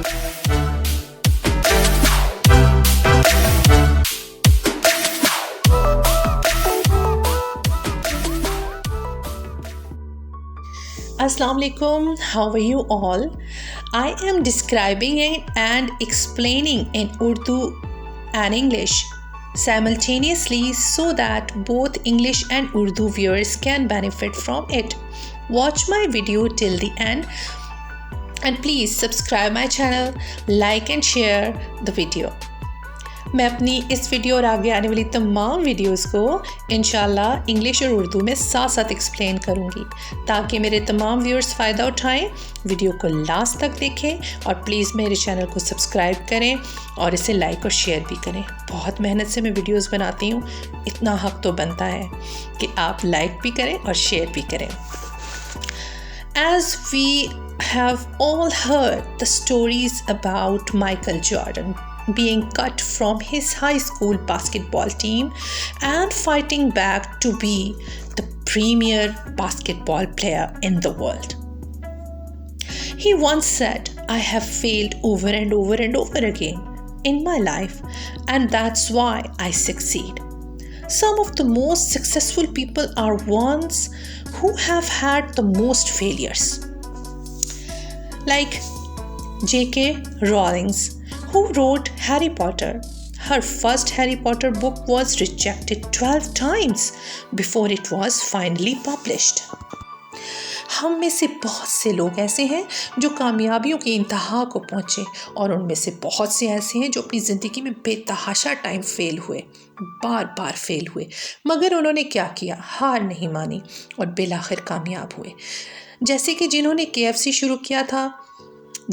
Assalamu alaikum, how are you all? I am describing it and explaining in Urdu and English simultaneously so that both English and Urdu viewers can benefit from it. Watch my video till the end and please subscribe my channel, like and share the video. میں اپنی اس video اور آگے آنے والی تمام videos کو انشاءاللہ English اور اردو میں ساتھ ساتھ ایکسپلین کروں گی تاکہ میرے تمام ویورز فائدہ اٹھائیں. ویڈیو کو لاسٹ تک دیکھیں اور پلیز میرے چینل کو سبسکرائب کریں اور اسے لائک اور شیئر بھی کریں. بہت محنت سے میں ویڈیوز بناتی ہوں, اتنا حق تو بنتا ہے کہ آپ لائک بھی کریں اور شیئر بھی کریں. As we have all heard the stories about Michael Jordan being cut from his high school basketball team and fighting back to be the premier basketball player in the world. He once said, "I have failed over and over and over again in my life, and that's why I succeed." Some of the most successful people are ones who have had the most failures. Like J.K. Rowling, who wrote Harry Potter. Her first Harry Potter book was rejected 12 times before it was finally published. ہم میں سے بہت سے لوگ ایسے ہیں جو کامیابیوں کی انتہا کو پہنچے اور ان میں سے بہت سے ایسے ہیں جو اپنی زندگی میں بے تحاشا ٹائم فیل ہوئے, بار بار فیل ہوئے, مگر انہوں نے کیا کیا, ہار نہیں مانی اور بالآخر کامیاب ہوئے. جیسے کہ جنہوں نے KFC شروع کیا تھا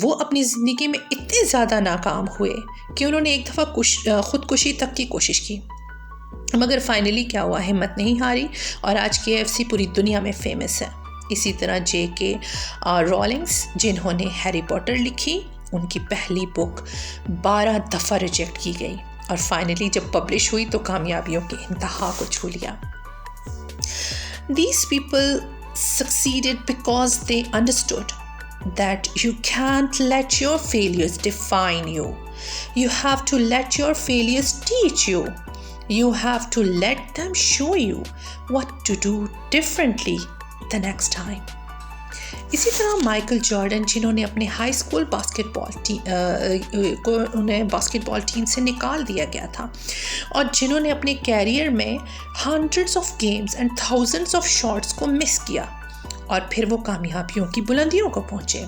وہ اپنی زندگی میں اتنے زیادہ ناکام ہوئے کہ انہوں نے ایک دفعہ خودکشی تک کی کوشش کی, مگر فائنلی کیا ہوا, ہمت نہیں ہاری اور آج KFC پوری دنیا میں فیمس ہے. اسی طرح J.K. Rowling جنہوں نے ہیری پوٹر لکھی, ان کی پہلی بک 12 دفعہ ریجیکٹ کی گئی اور فائنلی جب پبلش ہوئی تو کامیابیوں کے انتہا کو چھو لیا. These people succeeded because they understood that you can't let your failures define you. You have to let your failures teach you. You have to let them show you what to do differently the next time. اسی طرح Michael Jordan جنہوں نے اپنے high school basket بال team سے نکال دیا گیا تھا اور جنہوں نے اپنے کیریئر میں hundreds of games and thousands of shots کو مس کیا اور پھر وہ کامیابیوں کی بلندیوں کو پہنچے.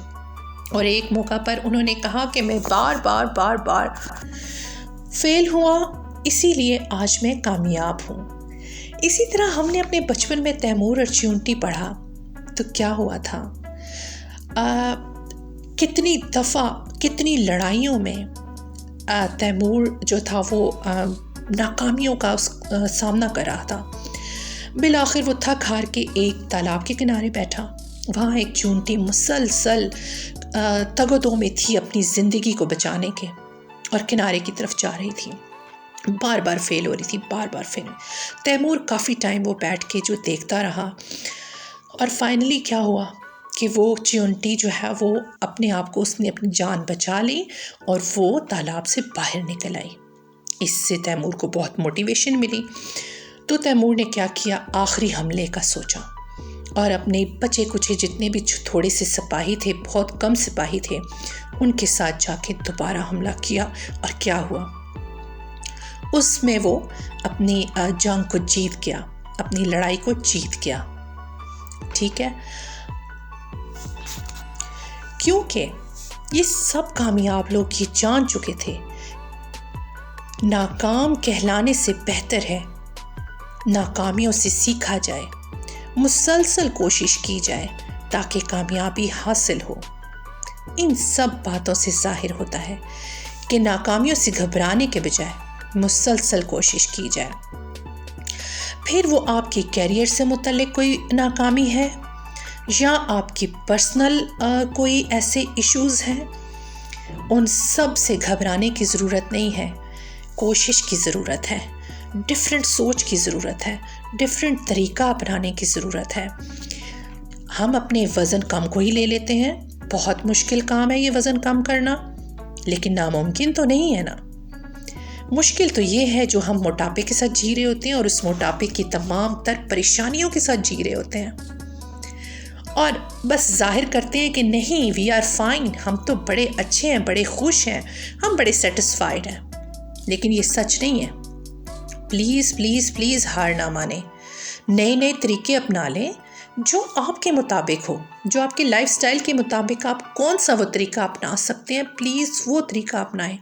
اور ایک موقع پر انہوں نے کہا کہ میں بار بار فیل ہوا, اسی لیے آج میں کامیاب ہوں. اسی طرح ہم نے اپنے بچپن میں تیمور اور چیونٹی پڑھا تو کیا ہوا تھا, کتنی دفعہ کتنی لڑائیوں میں تیمور جو تھا وہ ناکامیوں کا سامنا کر رہا تھا. بالآخر وہ تھک ہار کے ایک تالاب کے کنارے بیٹھا. وہاں ایک چونٹی مسلسل تگدوں میں تھی اپنی زندگی کو بچانے کے اور کنارے کی طرف جا رہی تھی, بار بار فیل ہو رہی تھی, بار بار فیل. تیمور کافی ٹائم وہ بیٹھ کے جو دیکھتا رہا اور فائنلی کیا ہوا کہ وہ چیونٹی جو ہے وہ اپنے آپ کو اس نے اپنی جان بچا لی اور وہ تالاب سے باہر نکل آئی. اس سے تیمور کو بہت موٹیویشن ملی. تو تیمور نے کیا کیا, آخری حملے کا سوچا اور اپنے بچے کچے جتنے بھی تھوڑے سے سپاہی تھے, بہت کم سپاہی تھے, ان کے ساتھ جا کے دوبارہ حملہ کیا. اور کیا ہوا, اس میں وہ اپنی جنگ کو جیت گیا, اپنی لڑائی کو جیت گیا. ٹھیک ہے, کیونکہ یہ سب کامیاب لوگ یہ جان چکے تھے ناکام کہلانے سے بہتر ہے ناکامیوں سے سیکھا جائے, مسلسل کوشش کی جائے تاکہ کامیابی حاصل ہو. ان سب باتوں سے ظاہر ہوتا ہے کہ ناکامیوں سے گھبرانے کے بجائے مسلسل کوشش کی جائے. پھر وہ آپ کے کیریئر سے متعلق کوئی ناکامی ہے یا آپ کی پرسنل کوئی ایسے ایشوز ہیں, ان سب سے گھبرانے کی ضرورت نہیں ہے. کوشش کی ضرورت ہے, ڈفرینٹ سوچ کی ضرورت ہے, ڈفرینٹ طریقہ اپنانے کی ضرورت ہے. ہم اپنے وزن کم کو ہی لے لیتے ہیں, بہت مشکل کام ہے یہ وزن کم کرنا, لیکن ناممکن تو نہیں ہے نا. مشکل تو یہ ہے جو ہم موٹاپے کے ساتھ جی رہے ہوتے ہیں اور اس موٹاپے کی تمام تر پریشانیوں کے ساتھ جی رہے ہوتے ہیں اور بس ظاہر کرتے ہیں کہ نہیں وی آر فائن, ہم تو بڑے اچھے ہیں, بڑے خوش ہیں, ہم بڑے سیٹسفائیڈ ہیں. لیکن یہ سچ نہیں ہے. پلیز پلیز پلیز ہار نہ مانیں, نئے نئے طریقے اپنا لیں جو آپ کے مطابق ہو, جو آپ کے لائف سٹائل کے مطابق آپ کون سا وہ طریقہ اپنا سکتے ہیں, پلیز وہ طریقہ اپنائیں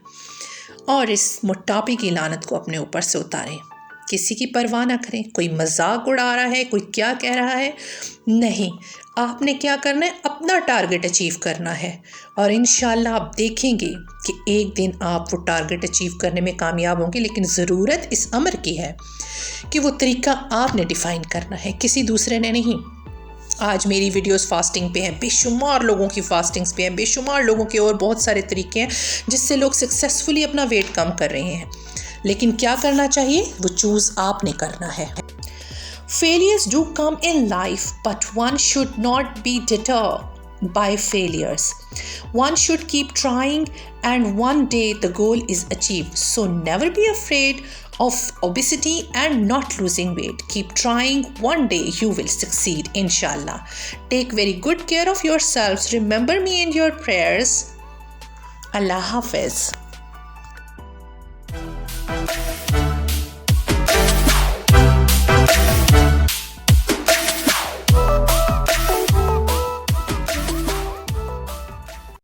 اور اس موٹاپے کی لعنت کو اپنے اوپر سے اتاریں. کسی کی پرواہ نہ کریں, کوئی مذاق اڑا رہا ہے, کوئی کیا کہہ رہا ہے, نہیں, آپ نے کیا کرنا ہے, اپنا ٹارگٹ اچیو کرنا ہے اور انشاءاللہ آپ دیکھیں گے کہ ایک دن آپ وہ ٹارگٹ اچیو کرنے میں کامیاب ہوں گے. لیکن ضرورت اس امر کی ہے کہ وہ طریقہ آپ نے ڈیفائن کرنا ہے, کسی دوسرے نے نہیں. آج میری ویڈیوز فاسٹنگ پہ ہیں, بے شمار لوگوں کی فاسٹنگز پہ ہیں, بے شمار لوگوں کے اور بہت سارے طریقے ہیں جس سے لوگ سکسیسفلی اپنا ویٹ کم کر رہے ہیں. لیکن کیا کرنا چاہیے, وہ چوز آپ نے کرنا ہے. Failures do come in life, but one should not be deterred by failures. One should keep trying and one day the goal is achieved. So never be afraid of obesity and not losing weight. Keep trying, one day you will succeed, inshallah. Take very good care of yourselves. Remember me in your prayers. Allah Hafiz.